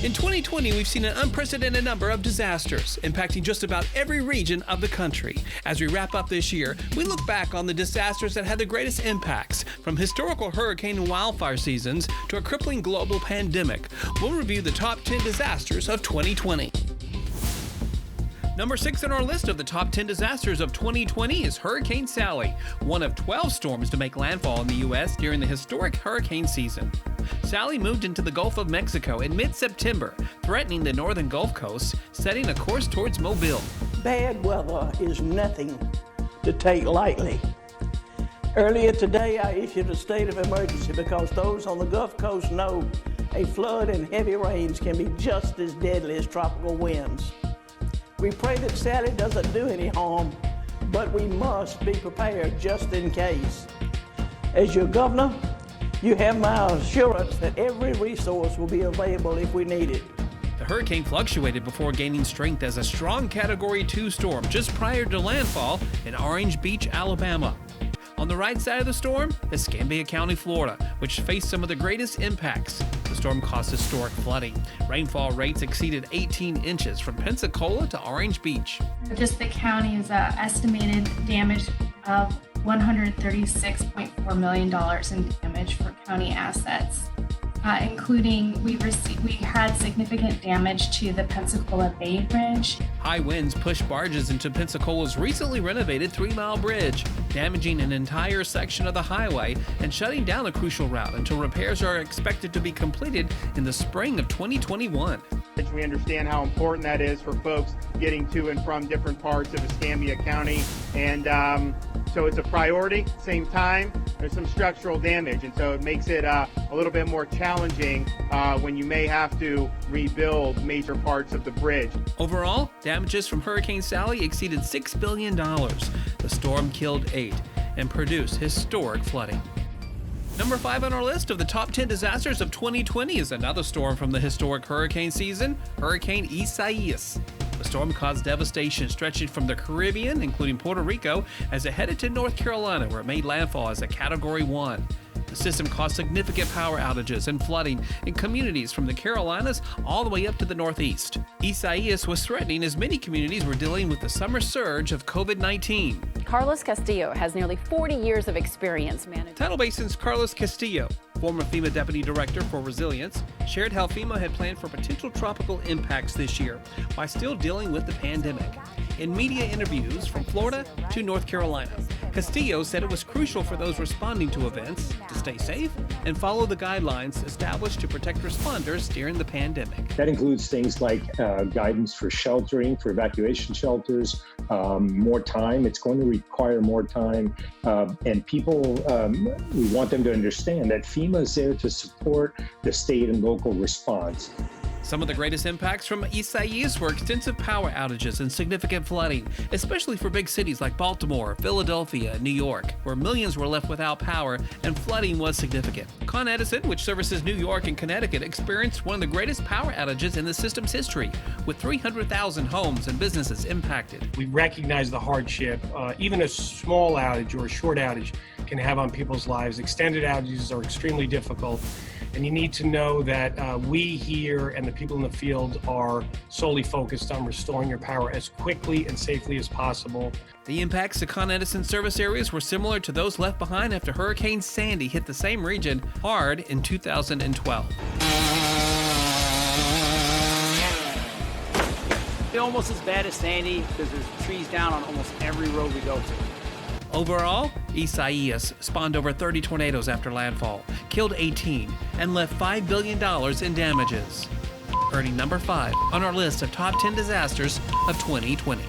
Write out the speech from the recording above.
In 2020, we've seen an unprecedented number of disasters impacting just about every region of the country. As we wrap up this year, we look back on the disasters that had the greatest impacts, from historical hurricane and wildfire seasons to a crippling global pandemic. We'll review the top 10 disasters of 2020. Number 6 on our list of the top 10 disasters of 2020 is Hurricane Sally, one of 12 storms to make landfall in the U.S. during the historic hurricane season. Sally moved into the Gulf of Mexico in mid-September, threatening the northern Gulf Coast, setting a course towards Mobile. Bad weather is nothing to take lightly. Earlier today, I issued a state of emergency because those on the Gulf Coast know a flood and heavy rains can be just as deadly as tropical winds. We pray that Sally doesn't do any harm, but we must be prepared just in case. As your governor, you have my assurance that every resource will be available if we need it. The hurricane fluctuated before gaining strength as a strong Category 2 storm just prior to landfall in Orange Beach, Alabama. On the right side of the storm, Escambia County, Florida, which faced some of the greatest impacts. The storm caused historic flooding. Rainfall rates exceeded 18 inches from Pensacola to Orange Beach. Just the county's estimated damage of $136.4 million in damage for county assets, including we had significant damage to the Pensacola Bay Bridge. High winds pushed barges into Pensacola's recently renovated 3-mile bridge, damaging an entire section of the highway and shutting down the crucial route until repairs are expected to be completed in the spring of 2021. We understand how important that is for folks getting to and from different parts of Escambia County, and so it's a priority. Same time, there's some structural damage, and so it makes it a little bit more challenging when you may have to rebuild major parts of the bridge. Overall, damages from Hurricane Sally exceeded $6 billion. The storm killed 8 and produced historic flooding. Number 5 on our list of the top 10 disasters of 2020 is another storm from the historic hurricane season, Hurricane Isaias. The storm caused devastation stretching from the Caribbean, including Puerto Rico, as it headed to North Carolina, where it made landfall as a Category 1. The system caused significant power outages and flooding in communities from the Carolinas all the way up to the Northeast. Isaias was threatening as many communities were dealing with the summer surge of COVID-19. Carlos Castillo has nearly 40 years of experience managing. Tidal Basin's Carlos Castillo, former FEMA Deputy Director for Resilience, shared how FEMA had planned for potential tropical impacts this year while still dealing with the pandemic. In media interviews from Florida to North Carolina, Castillo said it was crucial for those responding to events to stay safe and follow the guidelines established to protect responders during the pandemic. That includes things like guidance for sheltering, for evacuation shelters, more time. It's going to require more time. And people, we want them to understand that FEMA is there to support the state and local response. Some of the greatest impacts from Isaias were extensive power outages and significant flooding, especially for big cities like Baltimore, Philadelphia, and New York, where millions were left without power and flooding was significant. Con Edison, which services New York and Connecticut, experienced one of the greatest power outages in the system's history, with 300,000 homes and businesses impacted. We recognize the hardship. Even a small outage or a short outage can have on people's lives. Extended outages are extremely difficult. And you need to know that we here and the people in the field are solely focused on restoring your power as quickly and safely as possible. The impacts to Con Edison service areas were similar to those left behind after Hurricane Sandy hit the same region hard in 2012. It's almost as bad as Sandy because there's trees down on almost every road we go to. Overall, Isaias spawned over 30 tornadoes after landfall, killed 18, and left $5 billion in damages, earning number 5 on our list of top 10 disasters of 2020.